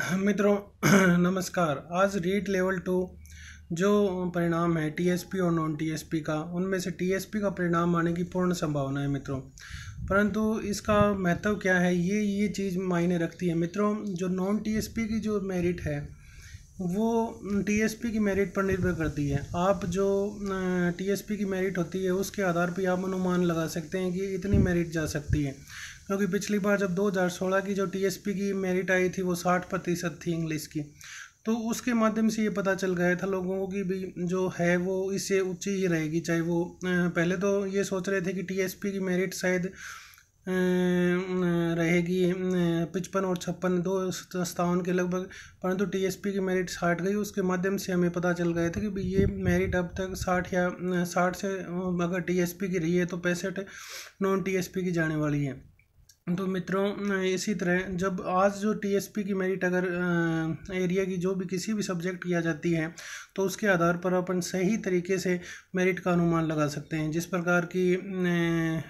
मित्रों नमस्कार। आज रीट लेवल 2 जो परिणाम है टीएसपी और नॉन टीएसपी का, उनमें से टीएसपी का परिणाम आने की पूर्ण संभावना है मित्रों। परंतु इसका महत्व क्या है, ये चीज़ मायने रखती है मित्रों। जो नॉन टीएसपी की जो मेरिट है वो टीएसपी की मेरिट पर निर्भर करती है। आप जो टीएसपी की मेरिट होती है उसके आधार पर आप अनुमान लगा सकते हैं कि इतनी मेरिट जा सकती है, क्योंकि पिछली बार जब 2016 की जो टीएसपी की मेरिट आई थी वो 60% थी इंग्लिश की। तो उसके माध्यम से ये पता चल गया था लोगों को कि भाई जो है वो इससे ऊंची ही रहेगी। चाहे वो पहले तो ये सोच रहे थे कि टीएसपी की मेरिट शायद रहेगी 55 और 56, 257 के लगभग, परंतु टीएसपी की मेरिट 60 गई। उसके माध्यम से हमें पता चल गया था कि भाई ये मेरिट अब तक 60 या 60 से अगर टीएसपी की रही है तो 65 नॉन टीएसपी की जाने वाली है। तो मित्रों इसी तरह जब आज जो टीएसपी की मेरिट अगर एरिया की जो भी किसी भी सब्जेक्ट की आ जाती है तो उसके आधार पर अपन सही तरीके से मेरिट का अनुमान लगा सकते हैं। जिस प्रकार की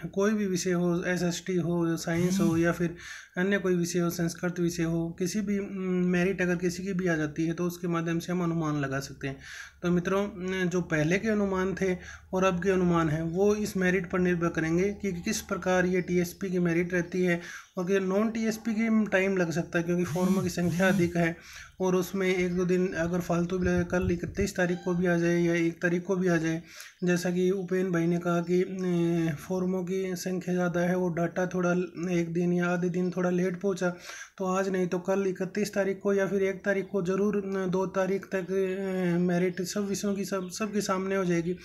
कोई भी विषय हो, एसएसटी हो, साइंस हो या फिर अन्य कोई विषय हो, संस्कृत विषय हो, किसी भी मेरिट अगर किसी की भी आ जाती है तो उसके माध्यम से हम अनुमान लगा सकते हैं। तो मित्रों जो पहले के अनुमान थे और अब के अनुमान हैं वो इस मेरिट पर निर्भर करेंगे कि किस प्रकार ये टीएसपी की मेरिट रहती है। और नॉन टीएसपी की टाइम लग सकता है क्योंकि फॉर्मों की संख्या अधिक है और उसमें 1-2 दिन अगर फालतू भी लगे, कल 31 तारीख को भी आ जाए या 1 तारीख को भी आ जाए। जैसा कि उपेन भाई ने कहा कि फॉर्मों की संख्या ज़्यादा है, वो डाटा थोड़ा 1 दिन या आधे दिन थोड़ा लेट पहुंचा, तो आज नहीं तो कल 31 तारीख को या फिर 1 तारीख को ज़रूर 2 तारीख तक मेरिट सब विषयों की सबके सामने हो जाएगी।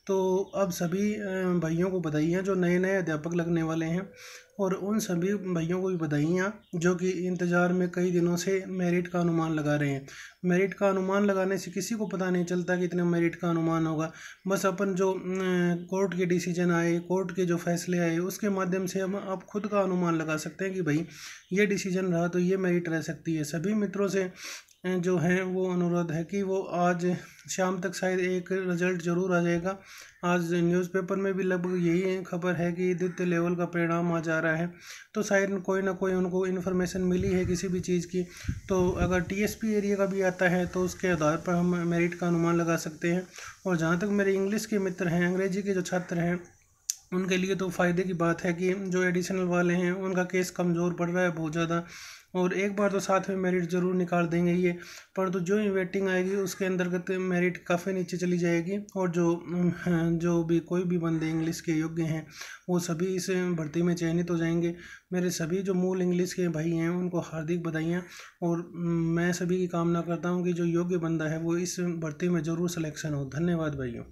तो अब सभी भाइयों को बधाइयाँ जो नए नए अध्यापक लगने वाले हैं, और उन सभी भाइयों को भी बधाइयाँ जो कि इंतज़ार में कई दिनों से मेरिट का अनुमान लगा रहे हैं। मेरिट का अनुमान लगाने से किसी को पता नहीं चलता कि इतने मेरिट का अनुमान होगा। बस अपन जो कोर्ट के डिसीजन आए, कोर्ट के जो फैसले आए, उसके माध्यम से हम अब खुद का अनुमान लगा सकते हैं कि भाई ये डिसीजन रहा तो ये मेरिट रह सकती है। सभी मित्रों से जो है वो अनुरोध है कि वो आज शाम तक शायद एक रिजल्ट ज़रूर आ जाएगा। आज न्यूज़पेपर में भी लगभग यही खबर है कि द्वितीय लेवल का परिणाम आ जा रहा है, तो शायद कोई ना कोई उनको इन्फॉर्मेशन मिली है किसी भी चीज़ की। तो अगर टीएसपी एरिया का भी आता है तो उसके आधार पर हम मेरिट का अनुमान लगा सकते हैं। और जहाँ तक मेरे इंग्लिश के मित्र हैं, अंग्रेजी के जो छात्र हैं, उनके लिए तो फ़ायदे की बात है कि जो एडिशनल वाले हैं उनका केस कमज़ोर पड़ रहा है बहुत ज़्यादा, और एक बार तो साथ में मेरिट ज़रूर निकाल देंगे ये, परंतु जो ही वेटिंग आएगी उसके अंतर्गत मेरिट काफ़ी नीचे चली जाएगी। और जो भी कोई भी बंदे इंग्लिश के योग्य हैं वो सभी इस भर्ती में चयनित हो जाएंगे। मेरे सभी जो मूल इंग्लिश के भाई हैं उनको हार्दिक बधाइयाँ, और मैं सभी की कामना करता हूँ कि जो योग्य बंदा है वो इस भर्ती में ज़रूर सिलेक्शन हो। धन्यवाद भाइयों।